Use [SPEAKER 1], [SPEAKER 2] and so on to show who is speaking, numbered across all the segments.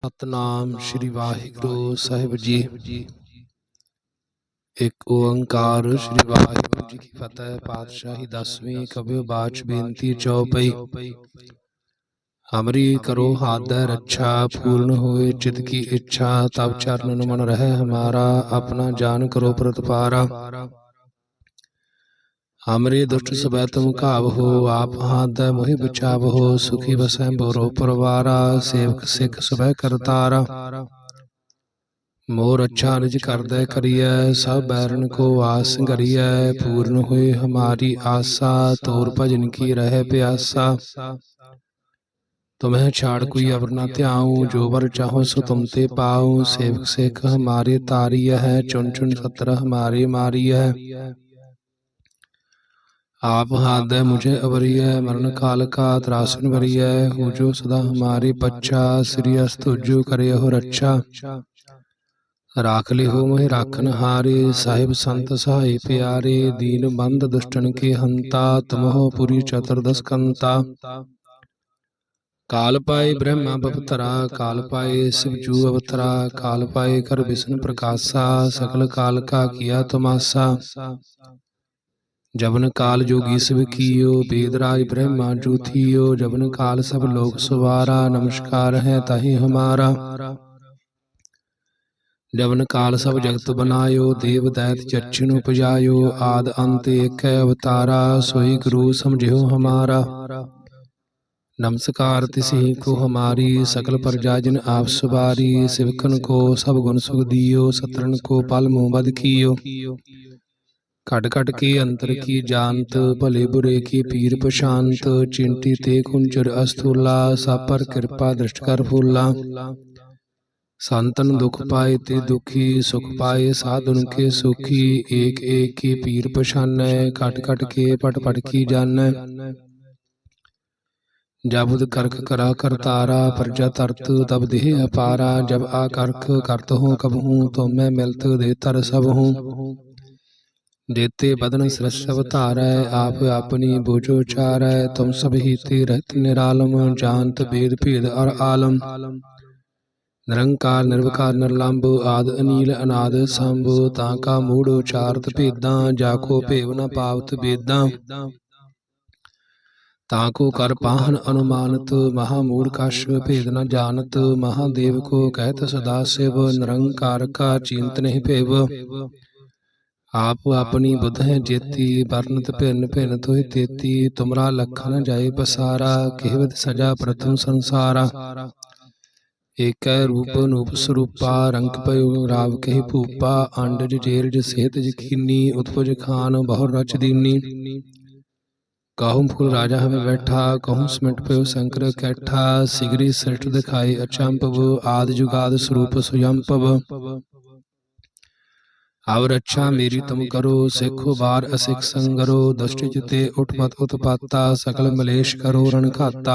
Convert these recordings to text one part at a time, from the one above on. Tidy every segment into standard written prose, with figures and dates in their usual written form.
[SPEAKER 1] सतनाम श्री वाहिगुरु साहिब जी। एक ओंकार श्री वाहिगुरु जी की फतेह। पातशाही 10वीं कबियो बाच बेनती चौपई। हमरी करो हाथ रक्षा, पूर्ण होए चित की इच्छा। तब चरणन मन रहे हमारा, अपना जान करो प्रतिपारा। हमरे दुष्ट सबै तुम काबहो, आप हाथ मोहि बचावहो। सुखी बसै बोरो परवारा, सेवक सिख सबै करतारा। मोर अच्छा निज करदै करियै, सब बैरन को आस करियै। पूर्ण हुए हमारी आशा, तोर भजन की रह प्यासा। तुम्हें छाड़ कोई अवर न ध्याऊं, जो वर चाहो सो तुम ते पाऊं। सेवक सिख हमारे तारिय है, चुन चुन सत्र हमारे मारिय है। आप हाथ मुझे अवरिय, मरण काल का त्रासन वरिय। हो जो सदा हमारी पच्छा, श्री अस्तुजु करे हो रक्षा। राख ले हो मोहि राखन हारे, साहिब संत सहाय प्यारे। दीन बंद दुष्टन के हंता, तुम हो पुरी चतुर्दश कंता। काल पाए ब्रह्मा बपतरा, काल पाए शिवजू अवतरा। काल पाए कर विष्णु प्रकाशा, सकल काल का किया तमाशा। जबन काल जोगी शिव कियो, वेदराज ब्रह्मा जूथियो। जबन काल सब लोग सवारा, नमस्कार है ताहि हमारा। जबन काल सब जगत बनायो, देव दैत जच्छिन उपजायो। आद अंत एक अवतारा, सोई गुरु समझियो हमारा। नमस्कार तिसि को हमारी, सकल प्रजा जिन आप सवारी। सिवकन को सब गुण सुख दियो, सत्रन को पल मुँह बद कियो। खट खट के अंतर की जानत, भले बुरे की पीर प्रशांत। चिंटी ते कुंचर अस्थूला, सब पर कृपा दृष्ट कर फूला। संतन दुख पाए ते दुखी, सुख पाए साधुन के सुखी। एक एक की पीर पछानै, खट खट के पट पट की जानै। जब उद करख करा करतारा, प्रजा तरत तब देह अपारा। जब आकर्ख करत हूँ कब हूँ, तो मैं मिलत दे तर सब हूँ। देते बदन सरस्व तारै, आप अपनी बोझो चारै। तुम सब ही ते रहत निरालम, जानत भेद भेद और आलम। निरंकार निर्विकार निर्लंब, आद अनील अनाद संभ। ताका मूढ़ उचारत भेदां, जाको भेव न पावत बेदां। ताको कर पाहन अनुमानत, महामूढ़ कश भेद न जानत। महादेव को कहत सदा शिव, निरंकार का चिंत नहीं पेव। आप अपनी बुध है जेती, बरनत भिन्न भिन्न तुहि तेती। तुमरा लखन जाय पसारा, केहवत सजा प्रथम संसारा। एक रूप अनूप स्वरूपा, रंग पयो राव कही भूपा। अंडज जेरज सेहत जखीनी, उत्पज खान बहु रच दीनी। कहूँ फूल राजा हमें बैठा, कहूँ सिमट पयो शंकर कैठा। सिगरी सृष्ट दिखाई अचंपव, आदि जुगाद स्वरूप स्वयंपव। अब रक्षा मेरी तुम करो, सिखो बार असिख संगरो। दुष्ट जिते उठपत उत्पाता, सकल मलेश करो रण खाता।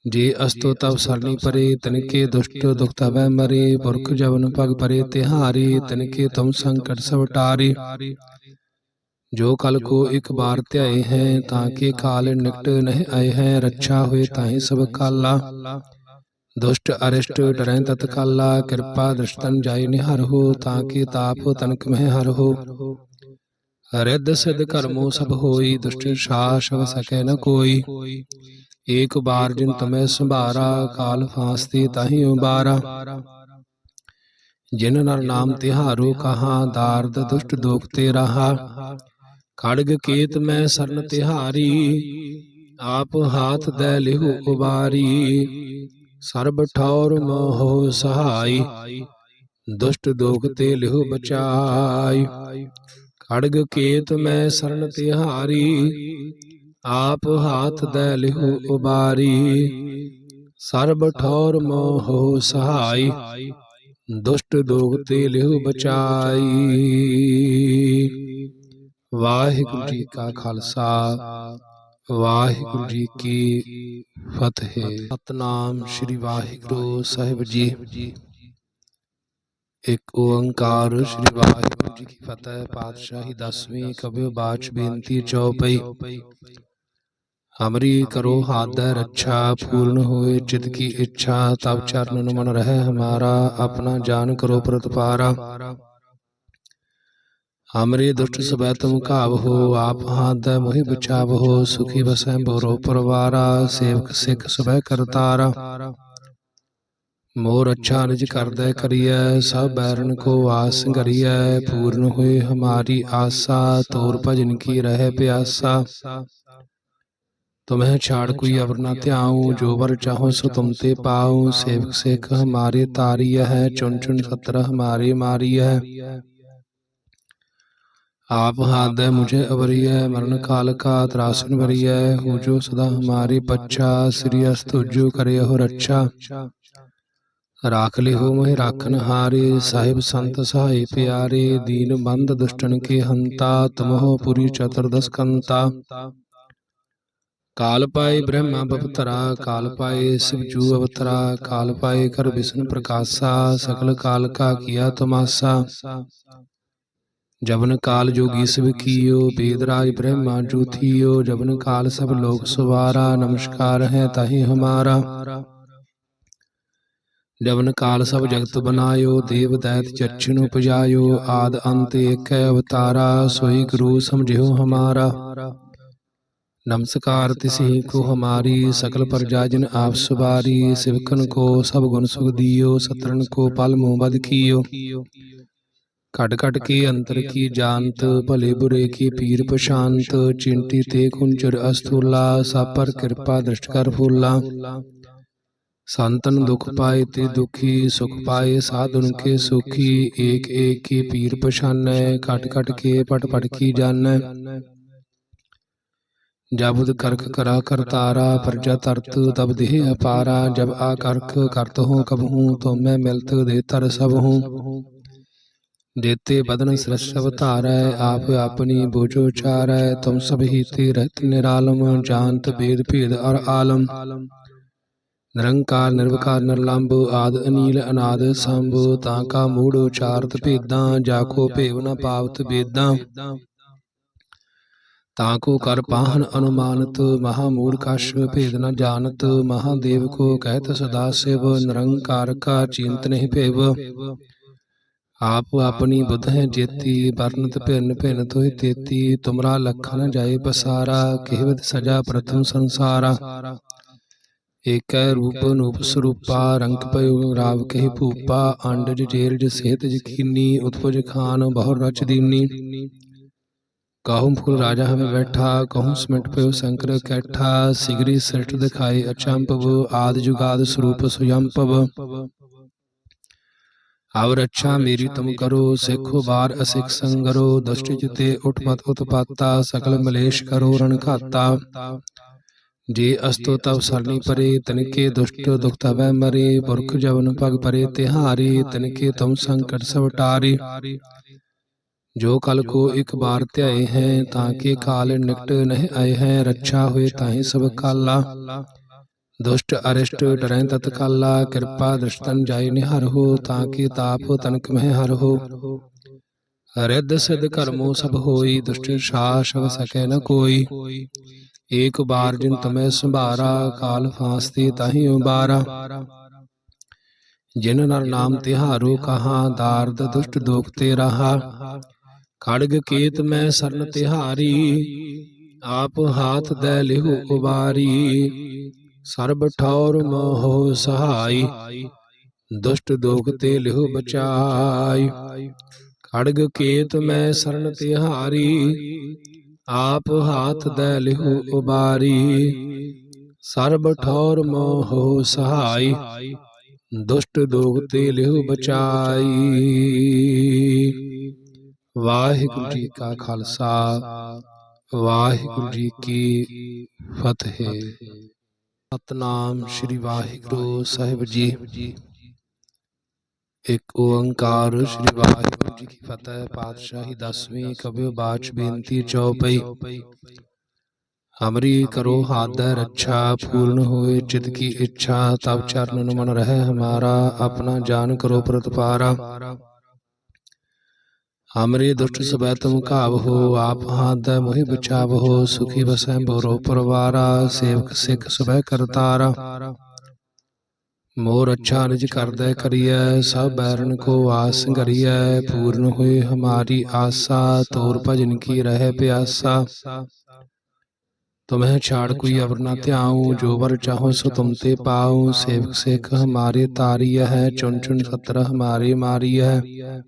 [SPEAKER 1] जे अस्तो तब सरनी परे, तनिके दुष्ट दुख तबै मरे। पुरख जवन पग परे तिहारी, तनिके तुम संकट सब टारे। जो कल को एक बार त्याए हैं, ताके काल निकट नहीं आए हैं। रक्षा हुए ताहि सब काला, दुष्ट अरिष्ट डरै तत्काला। कृपा दृष्टन जाय निहर हो, ताकि ताप तनक में हर हो। रिद्ध सिद्ध कर्मो सब होई, दुष्ट साहस सकै न कोई। एक बार जिन तुम्हें संभारा, काल फांसती ताहि उबारा। जिन नर नाम तिहारो कहा, दार्द दुष्ट दोख ते रहा। खड़ग केत में सरन तिहारी, आप हाथ दै लिहु उबारी। सर्ब ठौर मोह सहाय, दुष्ट दोख ते लिहु बचाई। खड़ग केत में शरण तिहारी, आप हाथ दै लिहु उबारी। सर्ब ठौर मोह सहाय, दुष्ट दोख ते लिहु बचाई। वाहिगुरु जी का खालसा, वाहिगुरु जी की फतेह। सतनाम श्री वाहिगुरु साहिब जी। एक ओंकार श्री वाहिगुरु जी की फतेह। पातशाही 10वीं कबियो बाच बेनती चौपई। हमरी करो हाथ रक्षा, पूर्ण होए चित की इच्छा, तब चरणन मन रहे हमारा, अपना जान करो प्रतिपारा। हमरे दुष्ट सबै तुम काबहो, आप हाथ मोहि बचावहो, सुखी बसै बोरो परवारा, सेवक सिख सबै करतारा। मोर अच्छा निज करदै करियै, सब बैरन को आस करियै, पूर्ण हुए हमारी आशा, तोर भजन की रहे प्यासा। तुम्हें छाड़ कोई अवर न ध्याऊं, जो वर चाहो सो तुम ते पाऊं, सेवक सिख हमारे तारिय है, चुन चुन सत्र हमारे मारिय है। आप हाथ मुझे अवरिय, मरण काल का त्रासन वरिय, हो जो सदा हमारी पच्छा, श्री अस्तुजो करे हो रक्षा। राख ली हो मोहि राखन हारे, साहिब संत सहाय प्यारे, दीन बंद दुष्टन के हंता, तुमहो पुरी चतुर्दश कंता। काल पाए ब्रह्मा बपतरा, काल पाए शिव जू अवतरा, काल पाए कर विष्णु प्रकाशा, सकल काल का किया तमाशा। जबन काल जोगी शिव कियो, वेदराज ब्रह्मा जू थियो, जबन काल सब लोग सवारा, नमस्कार है ताहि हमारा। जबन काल सब जगत बनायो, देव दैत चक्षुन उपजायो, आद अंत एक अवतारा, सोई गुरु समझियो हमारा। नमस्कार तिसी को हमारी, सकल प्रजा जिन आप सवारी, सिवकन को सब गुण सुख दियो, सत्रन को पल मुँह बद कियो। कट कट के अंतर की जानत, भले बुरे की पीर प्रशांत, चिंटी ते कुंचर अस्थूला, सब पर कृपा दृष्ट कर फूला। संतन दुख पाए ते दुखी, सुख पाए साधुन के सुखी, एक एक की पीर पछानै, कट कट के पट पट की जानै। जब करख करा करतारा, प्रजा तरत तब देह अपारा, जब आकर्ख करत हूँ कब हूँ, तो मैं मिलत देतर सब हूँ। देते बदन सृष्ट अवतारै, आप अपनी बोझो चारै, तुम सब ही ते रहत निरालम, जानत वेद भेद और आलम। निरंकार निर्विकार निर्लंब, आद अनील अनाद संभ, ताका मूढ़ उचारत भेदां, जाको भेव न पावत वेदां। ताको कर पाहन अनुमानत, महामूढ़ कश भेद न जानत, महादेव को कहत सदा शिव, निरंकार का चिंत नहीं भेव। आप अपनी बुध है जेती, वर्णत भिन्न भिन्न तुहि तेती, तुमरा लखन जाए पसारा, केहवत सजा प्रथम संसारा। एक रूप नूप स्वरूपा, रंग पयो राव कही भूपा, अंडज जेरज सेहत यकीनी, उत्पज खान बहु रच दीनी। कहूँ फूल राजा हमें बैठा, कहूँ सिमट पयो शंकर कैठा, सिगरी सृष्ट दिखाई अचंपव, आदि जुगाद स्वरूप स्वयंपव। अब रक्षा मेरी तुम करो, सिखो बार असिख संगरो, दुष्ट चिते उठपत उत्पाता, सकल मलेश करो रण खाता। जे अस्तो तब सरनी परे, तनिके दुष्ट दुख तबै मरे, पुरख जवन पग परे तिहारी, तनिके तुम संकट सब टारे। जो कल को एक बार त्याए हैं, ताके काल निकट नहीं आए हैं, रक्षा हुए ताहि सब काला। दुष्ट अरिष्ट डरें तत्काला, कृपा दृष्टन जाय निहर हो, ताकि ताप तनक में हर हो। रिद्ध सिद्ध कर्मो सब होई, दुष्ट सास अब सके न कोई। एक बार जिन तुम्हें संभारा, काल फांसती ताहि उबारा। जिन नर नाम तिहारो कहा, दार्द दुष्ट दोख ते रहा। खड़ग केत में सरन तिहारी, आप हाथ दे लिहु उबारी। सर्ब ठौर मोह सहाय, दुष्ट दोख ते लिहु बचाई। खड़ग केत में शरण तिहारी, आप हाथ दे लिहु उबारी। सर्ब ठौर मोह सहाय, दुष्ट दोख ते लिहु बचाई। वाहिगुरु जी का खालसा, वाहिगुरु जी की फतेह। सतनाम श्री वाहिगुरु साहिब जी। एक ओंकार श्री वाहिगुरु जी की फतेह। पातशाही 10वीं कबियो बाच बेनती चौपई। हमरी करो हाथ रक्षा, पूर्ण होए चित की इच्छा, तब चरणन मन रहे हमारा, अपना जान करो प्रतिपारा। हमरे दुष्ट सबै तुम काबहो, आप हाथ दै मोहि बचावहो। सुखी बसै बोरो परवारा, सेवक सिख सबै करतारा। मोर अच्छा निज करदै करियै, सब बैरन को आस करियै। पूर्ण हुए हमारी आसा, तोर भजन की रह प्यासा। तुम्हें छाड़ कोई अवर न ध्याऊं, जो वर चाहो सो तुम ते पाऊं। सेवक सिख हमारे तारिय है, चुन चुन सत्र हमारे मारिय है।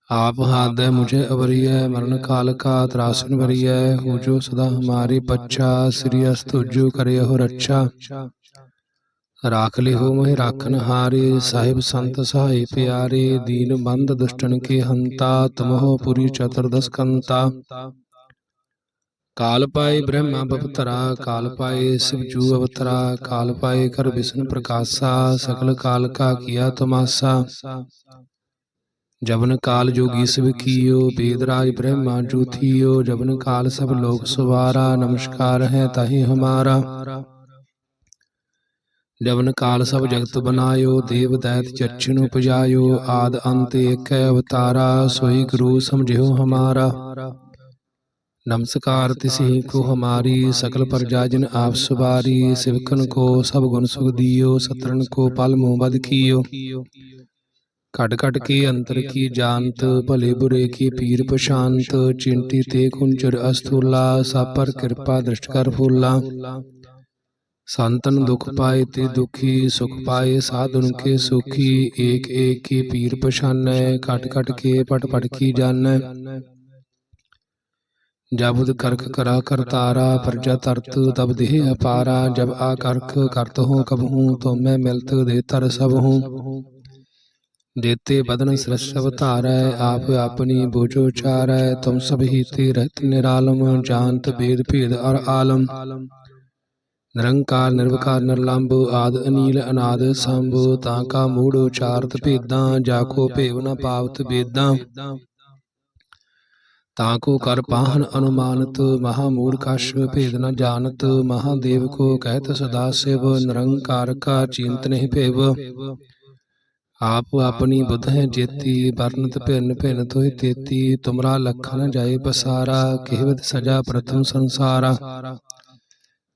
[SPEAKER 1] आप हाथ दे मुझे अवरिय, मरण काल का त्रासन वरिय। हो जो सदा हमारे पच्छा, श्री अस्तुजो करे हो रक्षा। राख ली हो मोहि राखन हारे, साहिब संत सहाय प्यारे। दीन बंद दुष्टन के हंता, तुम हो पुरी चतुर्दश कंता। काल पाए ब्रह्मा बपतरा, काल पाए शिव जू अवतरा। काल पाए कर विष्णु प्रकाशा, सकल काल का किया तमाशा। जबन काल जोगी शिव कियो, वेदराज ब्रह्मा जू थियो। जबन काल सब लोग सवारा, नमस्कार है ताहि हमारा। जबन काल सब जगत बनायो, देव दैत चक्षु उपजायो। आद अंत एक अवतारा, सोई गुरु समझियो हमारा। नमस्कार तिसी को हमारी, सकल प्रजा जिन आप सवारी। सिवकन को सब गुण सुख दियो, सत्रन को पल मुँह बद कियो। कट कट के अंतर की जानत, भले बुरे की पीर प्रशांत। चिंटी ते कुंचर अस्थूला, सब पर कृपा दृष्ट कर फूला। संतन दुख पाए ते दुखी, सुख पाए साधुन के सुखी। एक एक की पीर पछानै, कट कट के पट पट की जानै। जब करख करा करतारा, प्रजा तरत तब देह अपारा। जब आकर्ख करत हूँ कब हूँ, तो मैं मिलत देतर सब हूँ। देते बदन सृष्ट अवतारै, आप अपनी बोझो चारै। तुम सब ही ते रहत निरालम, जानत वेद भेद और आलम। निरंकार निर्विकार निर्लंब, आद अनील अनाद संभ। ताका मूढ़ उचारत भेदां, जाको भेव न पावत वेदां। ताको कर पाहन अनुमानत, महामूढ़ कश भेद न जानत। महादेव को कहत सदा शिव, निरंकार का चिंत नहीं भेव। आप अपनी बुध है जेती, वर्णत भिन्न भिन्न तुहि तेती। तुमरा लखन जाए पसारा, केहवत सजा प्रथम संसारा।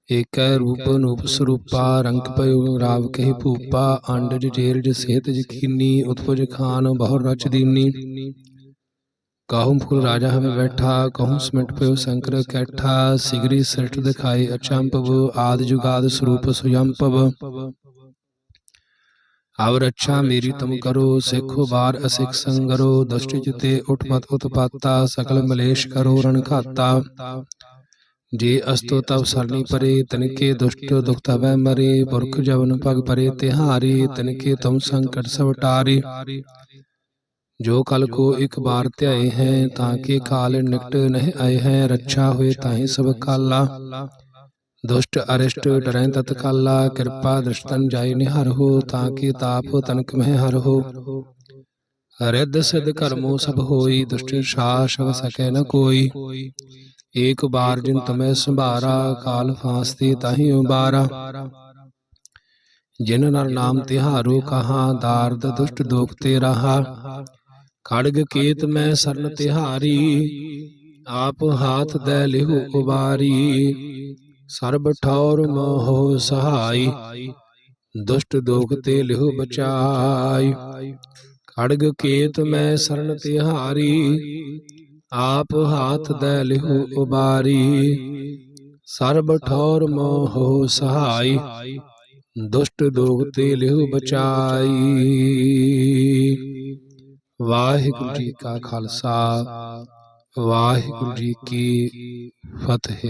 [SPEAKER 1] एक रूप नूप स्वरूपा, रंग पयो राव कही भूपा। अंडज जेरज सेहत यकीनी, उत्पज खान बहुर रच दीनी। कहूँ फूल राजा हमें बैठा, कहूँ सिमट पयो शंकर कैठा। सिगरी सृष्ट दिखाई अचंपव, आद जुगाद स्वरूप स्वयंपव। अब रक्षा मेरी तुम करो, सिखो बार असिख संगरो। दुष्ट चिते उठपत उत्पाता, सकल मलेश करो रण खाता। जे अस्तो तब सरनी परे, तनिके दुष्ट दुख तबै मरे। पुरख जवन पग परे तिहारी, तनिके तुम संकट सब टारे। जो कल को एक बार त्याए हैं, ताके काल निकट नहीं आए हैं। रक्षा हुए ताहि सब काला, दुष्ट अरिष्ट डरें तत्काला। कृपा दृष्टन जाय निहर हो, ताके ताप तनक में हर हो। रिद्ध सिद्ध कर्मो सब होई, दुष्ट सास सब सके न कोई। एक बार जिन तुम्हें संभारा, काल फांसते ताहि उबारा। जिन नर नाम तिहारो कहा, दार्द दुष्ट दोख ते रहा। खड़ग केत में सरन तिहारी, आप हाथ दे लिहु उबारी। सर्ब ठौर मोहो सहाय, दुष्ट दोख ते लिहु बचाई। खड़ग केत में सरन तिहारी, आप हाथ दे लिहु उबारी। सर्ब ठौर मोहो सहाय, दुष्ट दोख ते लिहु बचाई। वाहिगुरु जी का खालसा, वाहिगुरु जी की फतेह।